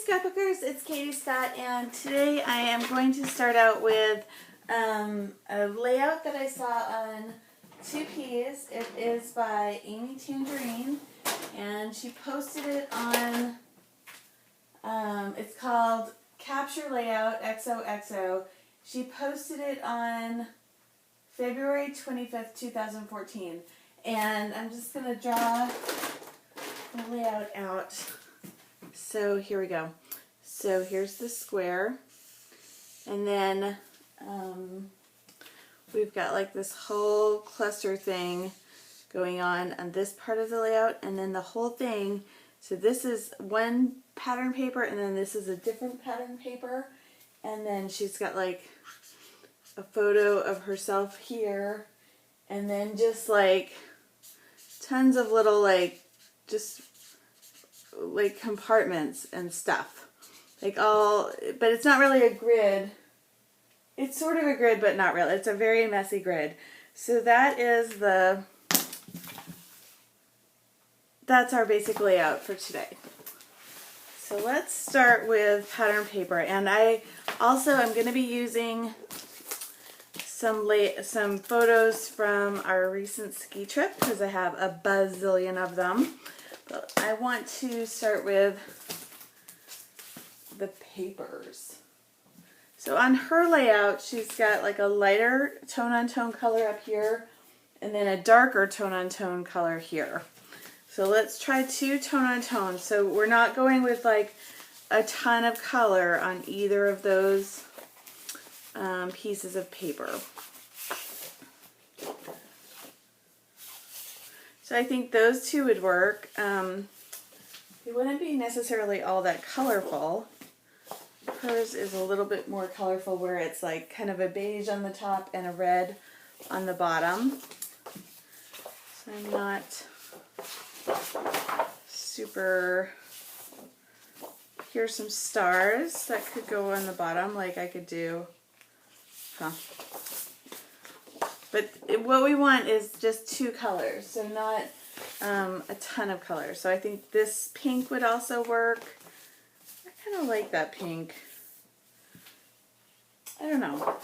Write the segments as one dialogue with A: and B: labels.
A: Scrapbookers, it's Katie Scott, and today I am going to start out with a layout that I saw on 2Ps. It is by Amy Tangerine, and she posted it on, it's called Capture Layout XOXO. She posted it on February 25th, 2014, and I'm just going to draw the layout out. So here we go. So here's the square, and then we've got like this whole cluster thing going on this part of the layout, and then the whole thing. So this is one pattern paper, and then this is a different pattern paper, and then she's got like a photo of herself here, and then just like tons of little like just like compartments and stuff, like all, but it's not really a grid. It's sort of a grid, but not really. It's a very messy grid. So that is that's our basic layout for today. So let's start with pattern paper, and I also am going to be using some photos from our recent ski trip because I have a bazillion of them. But I want to start with the papers. So on her layout, she's got like a lighter tone-on-tone color up here, and then a darker tone-on-tone color here. So let's try two tone-on-tone. So we're not going with like a ton of color on either of those pieces of paper. So I think those two would work. They wouldn't be necessarily all that colorful. Hers is a little bit more colorful, where it's like kind of a beige on the top and a red on the bottom. So I'm not super... Here's some stars that could go on the bottom, like I could do... But what we want is just two colors, so not a ton of colors. So I think this pink would also work. I kind of like that pink. I don't know.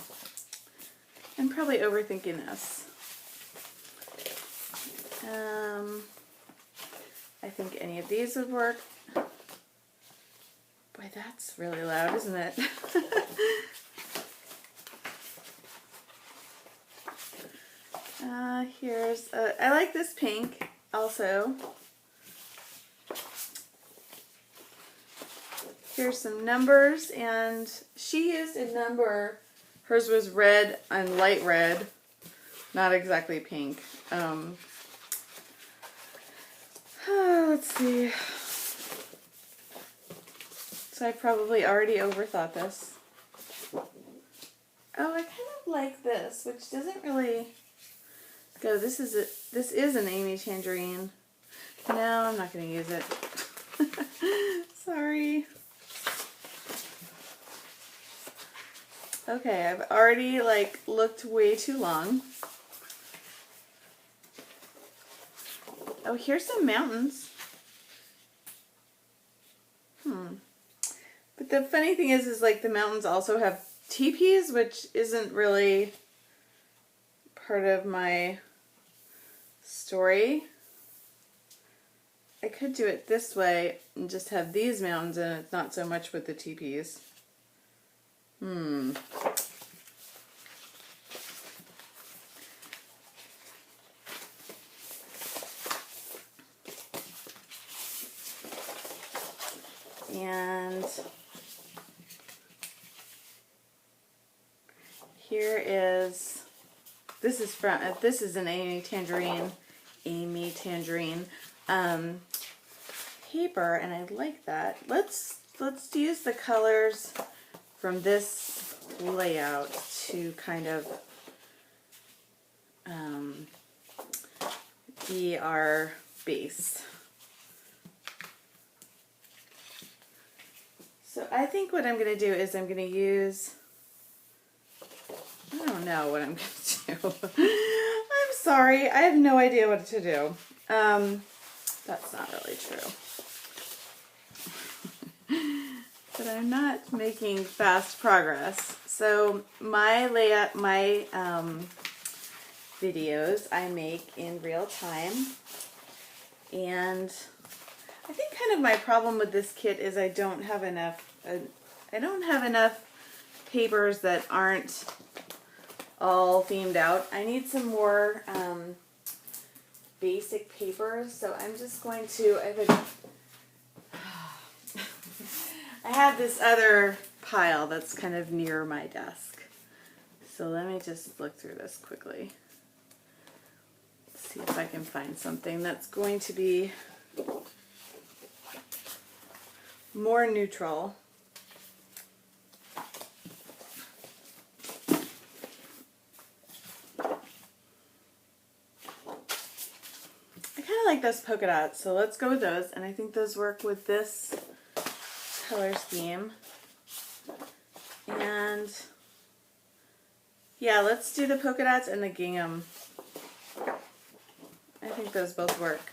A: I'm probably overthinking this. I think any of these would work. Boy, that's really loud, isn't it? Here's, I like this pink also. Here's some numbers, and she used a number. Hers was red and light red, not exactly pink. Let's see. So I probably already overthought this. Oh, I kind of like this, which doesn't really go. This is an Amy Tangerine. No, I'm not going to use it. Sorry. Okay, I've already like looked way too long. Oh, here's some mountains. But the funny thing is like the mountains also have teepees, which isn't really part of my story. I could do it this way and just have these mountains, and it's not so much with the teepees. And here is, this is an Amy Tangerine paper, and I like that. Let's use the colors from this layout to kind of be our base. So I think what I'm going to do is I'm going to use, I don't know what I'm going to do. I'm sorry, I have no idea what to do. That's not really true. but I'm not making fast progress. So my layout, my videos I make in real time, and I think kind of my problem with this kit is I don't have enough papers that aren't all themed out. I need some more basic papers, so I'm just going to, I have this other pile that's kind of near my desk. So let me just look through this quickly. See if I can find something that's going to be more neutral. Like those polka dots, so let's go with those, and I think those work with this color scheme. And yeah, let's do the polka dots and the gingham. I think those both work.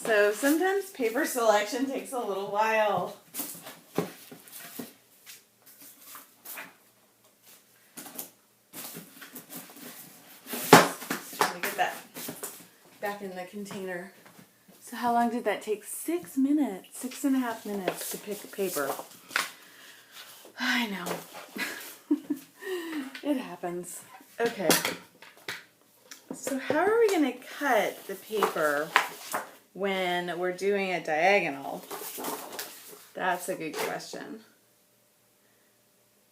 A: So sometimes paper selection takes a little while. Back in the container. So how long did that take? 6 minutes, 6.5 minutes to pick a paper. I know. It happens. Okay. So how are we going to cut the paper when we're doing a diagonal? That's a good question.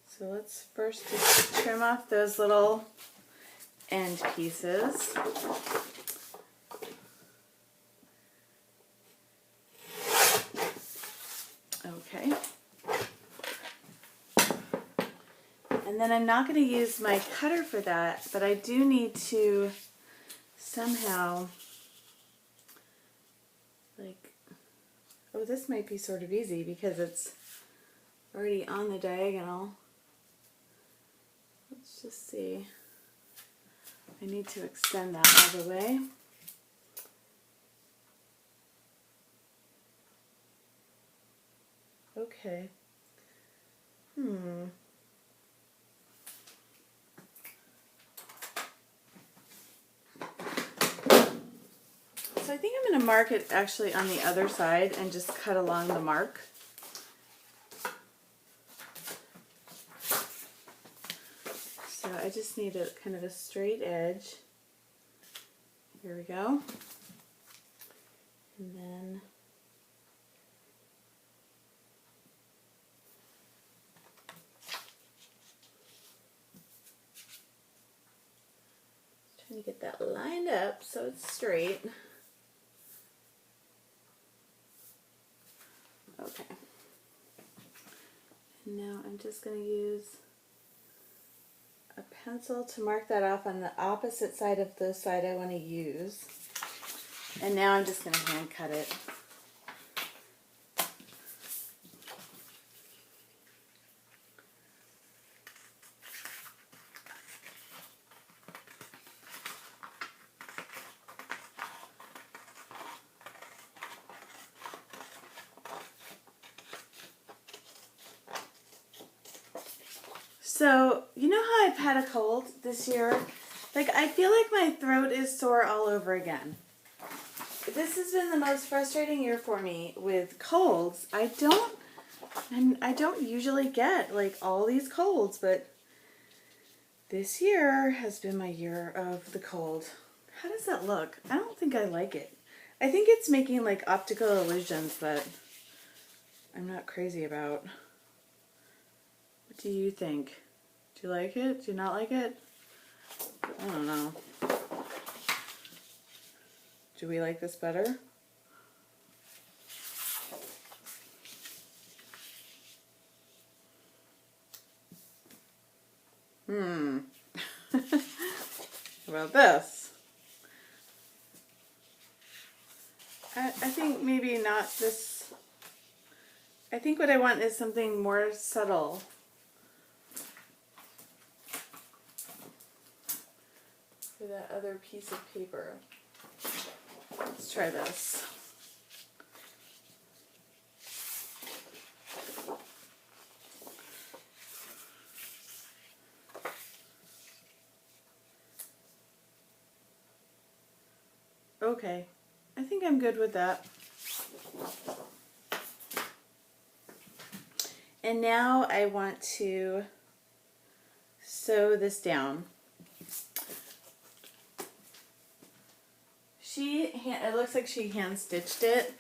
A: So let's first just trim off those little end pieces. Okay. And then I'm not going to use my cutter for that, but I do need to somehow, like, oh, this might be sort of easy because it's already on the diagonal. Let's just see. I need to extend that all the way. Okay. So I think I'm going to mark it actually on the other side and just cut along the mark. So I just need a kind of a straight edge. Here we go. And then trying to get that lined up so it's straight. Okay. And now I'm just going to use a pencil to mark that off on the opposite side of the side I want to use. And now I'm just going to hand cut it. So, you know how I've had a cold this year? Like, I feel like my throat is sore all over again. This has been the most frustrating year for me with colds. I don't usually get, like, all these colds, but this year has been my year of the cold. How does that look? I don't think I like it. I think it's making, like, optical illusions that I'm not crazy about. What do you think? Do you like it? Do you not like it? I don't know. Do we like this better? How about this? I think maybe not this. I think what I want is something more subtle. For that other piece of paper. Let's try this. Okay, I think I'm good with that. And now I want to sew this down. It looks like she hand stitched it,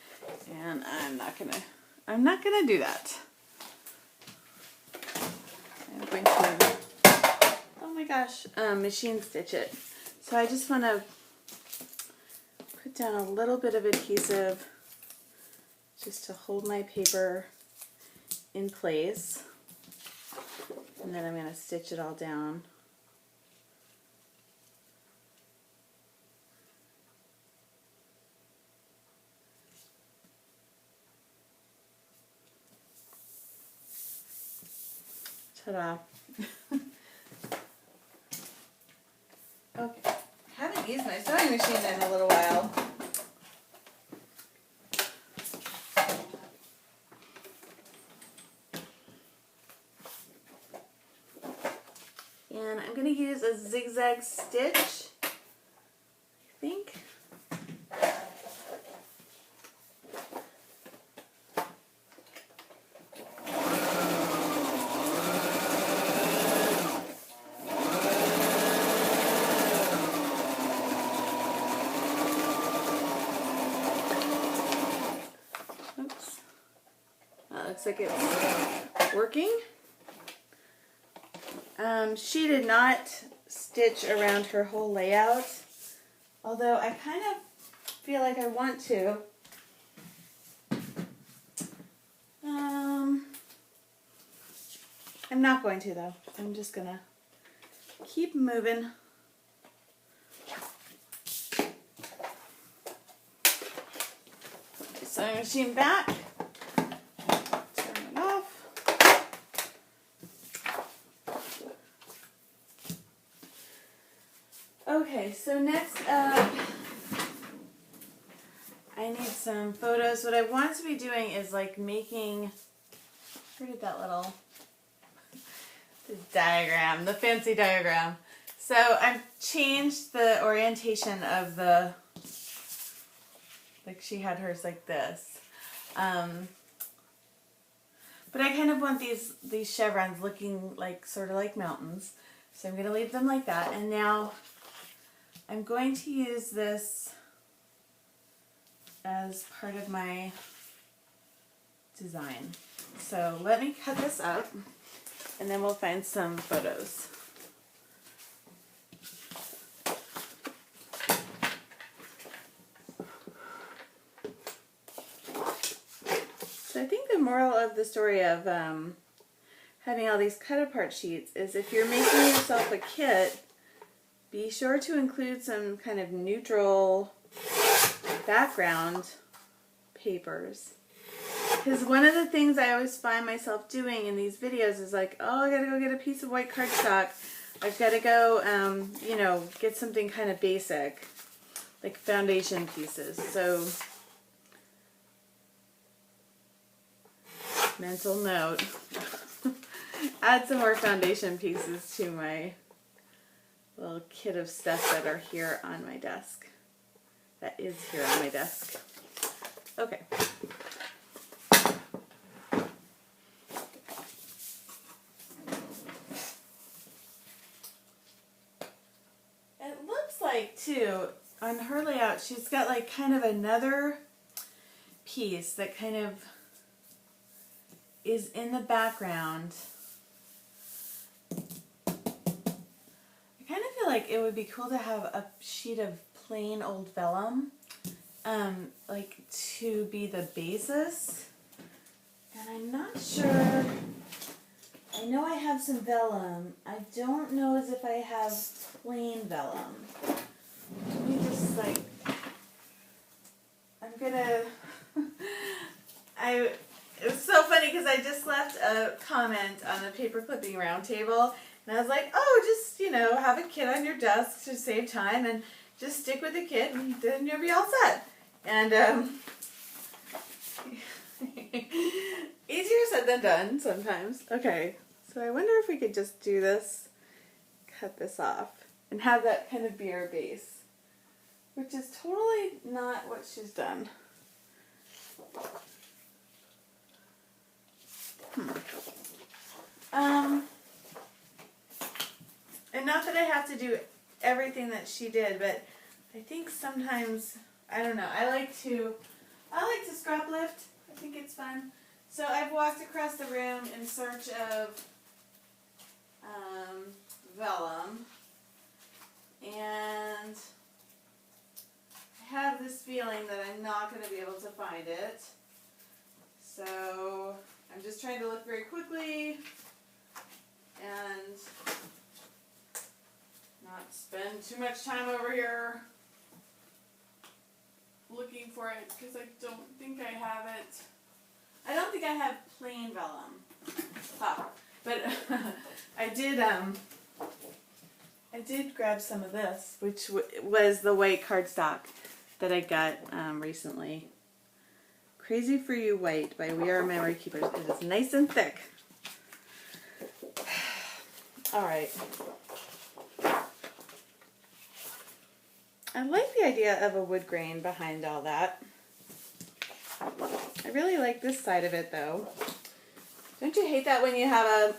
A: and I'm not gonna do that. I'm going to, oh my gosh, machine stitch it. So I just want to put down a little bit of adhesive just to hold my paper in place, and then I'm going to stitch it all down. Ta-da. Okay, haven't used my sewing machine in a little while. And I'm going to use a zigzag stitch, I think. Oops. That looks like it's working. She did not stitch around her whole layout, although I kind of feel like I want to. I'm not going to though. I'm just gonna keep moving. Sewing machine back. Turn it off. Okay, so next up, I need some photos. What I want to be doing is like making, where did that little, the diagram, the fancy diagram. So I've changed the orientation of the, like she had hers like this. But I kind of want these chevrons looking like, sort of like mountains. So I'm going to leave them like that. And now I'm going to use this as part of my design. So let me cut this up and then we'll find some photos. So I think the moral of the story of having all these cut apart sheets is if you're making yourself a kit, be sure to include some kind of neutral background papers. Because one of the things I always find myself doing in these videos is like, oh, I gotta go get a piece of white cardstock. I've gotta go, you know, get something kind of basic, like foundation pieces. So, mental note, add some more foundation pieces to my little kit of stuff that are here on my desk. That is here on my desk. Okay. It looks like, too, on her layout, she's got like kind of another piece that kind of is in the background. I kind of feel like it would be cool to have a sheet of plain old vellum, like to be the basis. And I'm not sure. I know I have some vellum. I don't know as if I have plain vellum. Let me just like, I'm gonna, it was so funny because I just left a comment on the paper clipping roundtable, and I was like, oh, just, you know, have a kit on your desk to save time and just stick with the kit and then you'll be all set. And easier said than done sometimes. Okay, so I wonder if we could just do this, cut this off, and have that kind of be our base. which is totally not what she's done. And not that I have to do everything that she did, but I think sometimes, I don't know, I like to Scraplift. I think it's fun. So I've walked across the room in search of vellum, and I have this feeling that I'm not going to be able to find it. So I'm just trying to look very quickly and not spend too much time over here looking for it, because I don't think I have it. I don't think I have plain vellum. But I did grab some of this, which was the white cardstock that I got recently. Crazy for You White by We Are Memory Keepers. It is nice and thick. Alright. I like the idea of a wood grain behind all that. I really like this side of it, though. Don't you hate that when you have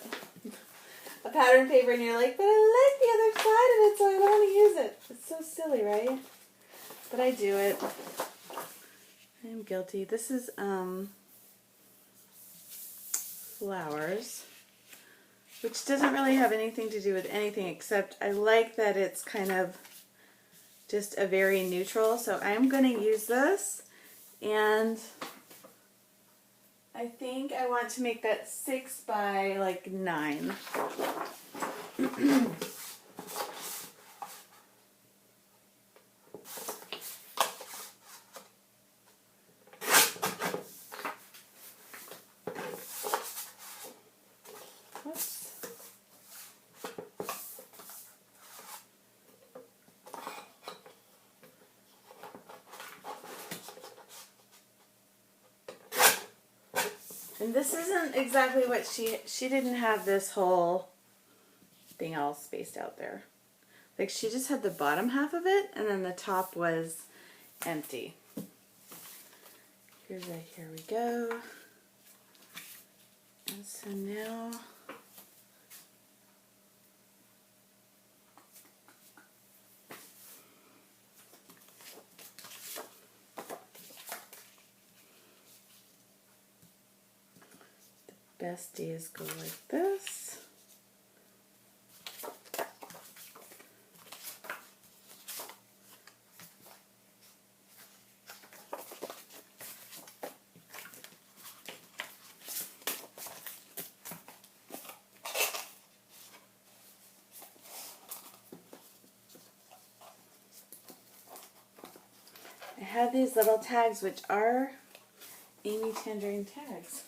A: a pattern paper and you're like, but I like the other side of it, so I don't want to use it. It's so silly, right? But I do it. I'm guilty. This is flowers, which doesn't really have anything to do with anything, except I like that it's kind of just a very neutral. So I'm going to use this, and I think I want to make that 6 by like 9. And this isn't exactly what she didn't have this whole thing all spaced out there. Like, she just had the bottom half of it, and then the top was empty. Here we go. And so now best days go like this. I have these little tags, which are Amy Tangerine tags.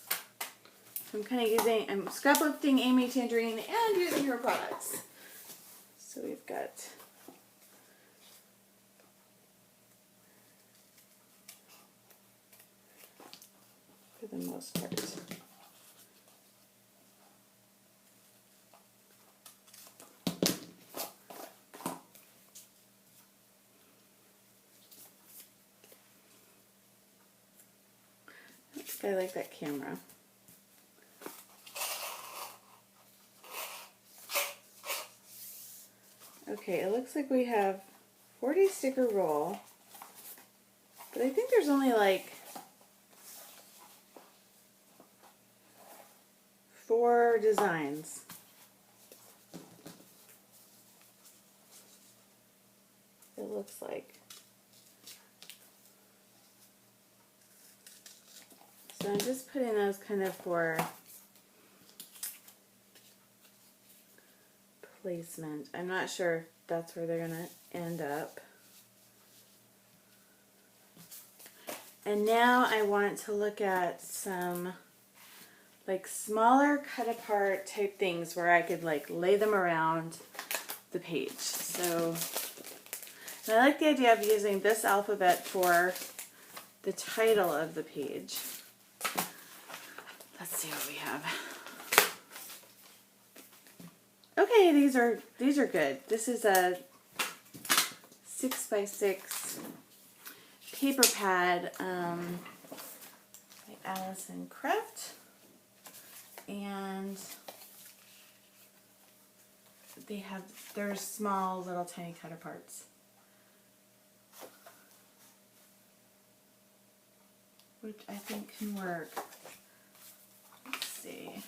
A: I'm I'm scraplifting Amy Tangerine and using her products. So we've got for the most part. I like that camera. Okay, it looks like we have 40 sticker roll, but I think there's only like 4 designs. It looks like. So I'm just putting those kind of for placement. I'm not sure if that's where they're going to end up. And now I want to look at some like smaller cut apart type things where I could like lay them around the page. So and I like the idea of using this alphabet for the title of the page. Let's see what we have. Okay, these are good. This is a 6x6 paper pad by Allison Craft, and they're small little tiny cutter parts, which I think can work. Let's see.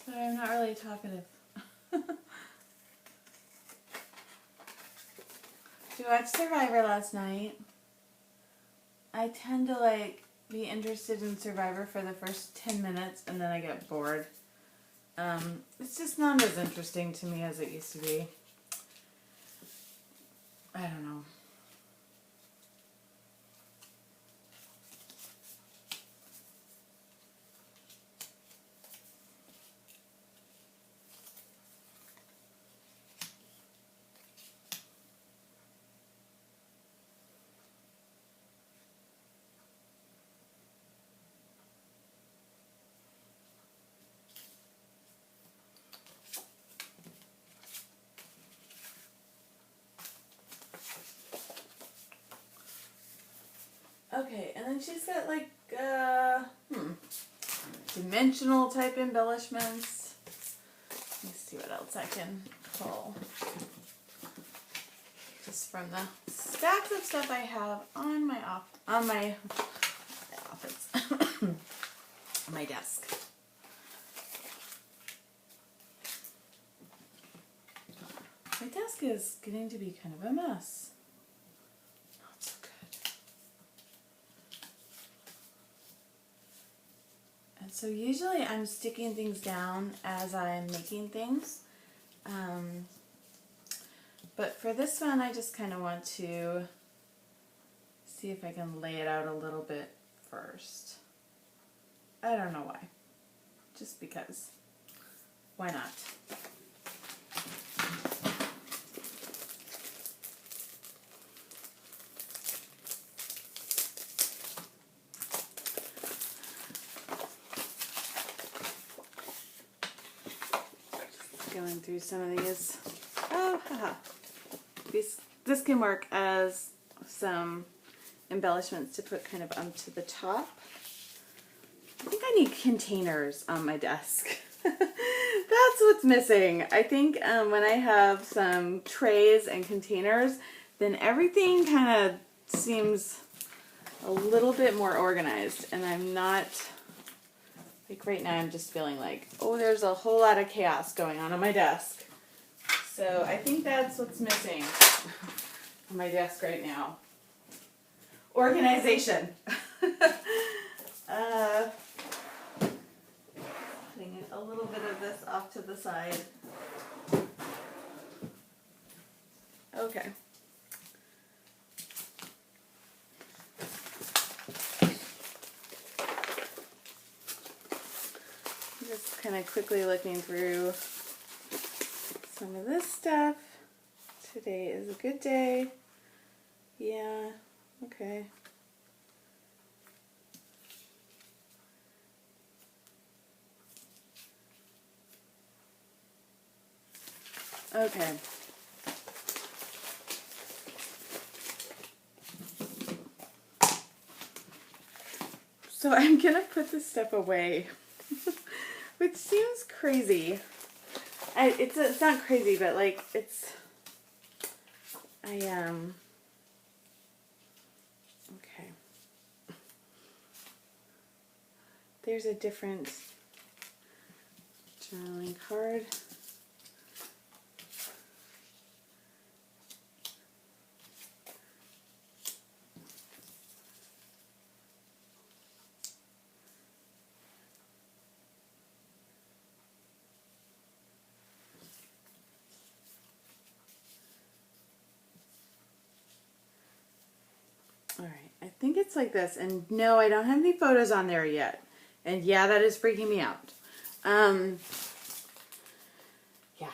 A: Sorry, I'm not really talkative. Did you watch Survivor last night? I tend to be interested in Survivor for the first 10 minutes and then I get bored. It's just not as interesting to me as it used to be. I don't know. Okay, and then she's got dimensional type embellishments. Let me see what else I can pull. Just from the stacks of stuff I have on my office, on my desk. My desk is getting to be kind of a mess. Not so good. And so usually I'm sticking things down as I'm making things. But for this one, I just kind of want to see if I can lay it out a little bit first. I don't know why. Just because. Why not? Just going through some of these. Oh, haha. This can work as some embellishments to put kind of onto the top. I think I need containers on my desk. That's what's missing. I think when I have some trays and containers, then everything kind of seems a little bit more organized. And I'm not, like right now I'm just feeling like, oh, there's a whole lot of chaos going on my desk. So I think that's what's missing on my desk right now. Organization. Putting a little bit of this off to the side. Okay. Just kind of quickly looking through some of this stuff. Today is a good day. Yeah, okay. Okay. So I'm gonna put this stuff away, which seems crazy. It's not crazy, but like okay. There's a different journaling card. think it's like this. And no, I don't have any photos on there yet. And yeah, that is freaking me out. Yeah.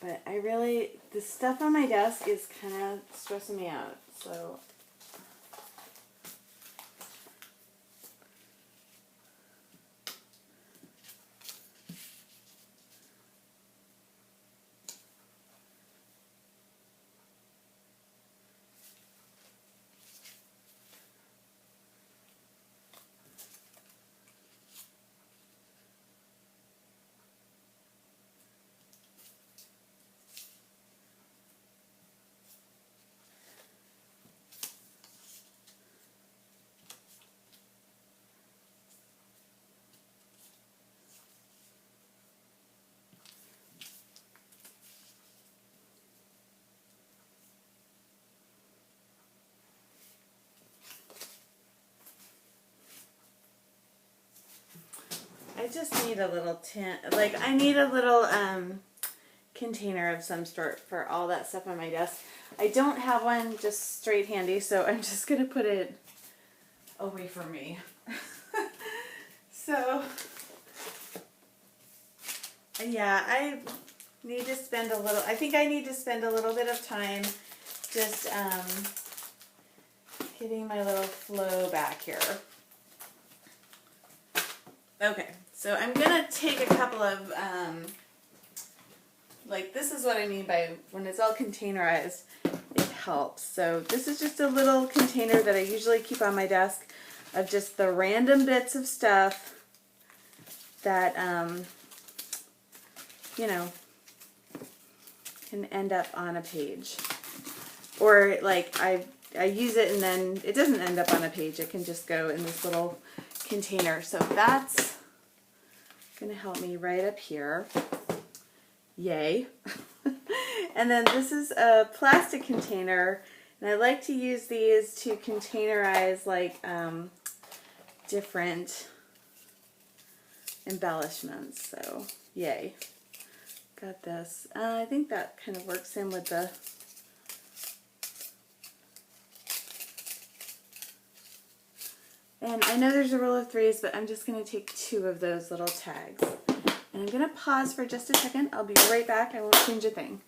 A: But the stuff on my desk is kind of stressing me out. So I just need a little I need a little container of some sort for all that stuff on my desk. I don't have one just straight handy, so I'm just going to put it away from me. So, yeah, I need to spend I think I need to spend a little bit of time just getting my little flow back here. Okay, so I'm going to take a couple of, this is what I mean by when it's all containerized, it helps. So this is just a little container that I usually keep on my desk of just the random bits of stuff that, you know, can end up on a page. Or I use it and then it doesn't end up on a page. It can just go in this little container. So that's going to help me right up here. Yay. And then this is a plastic container, and I like to use these to containerize different embellishments. So yay. Got this. I think that kind of works in with the and I know there's a rule of threes, but I'm just going to take 2 of those little tags. And I'm going to pause for just a second. I'll be right back. I won't change a thing.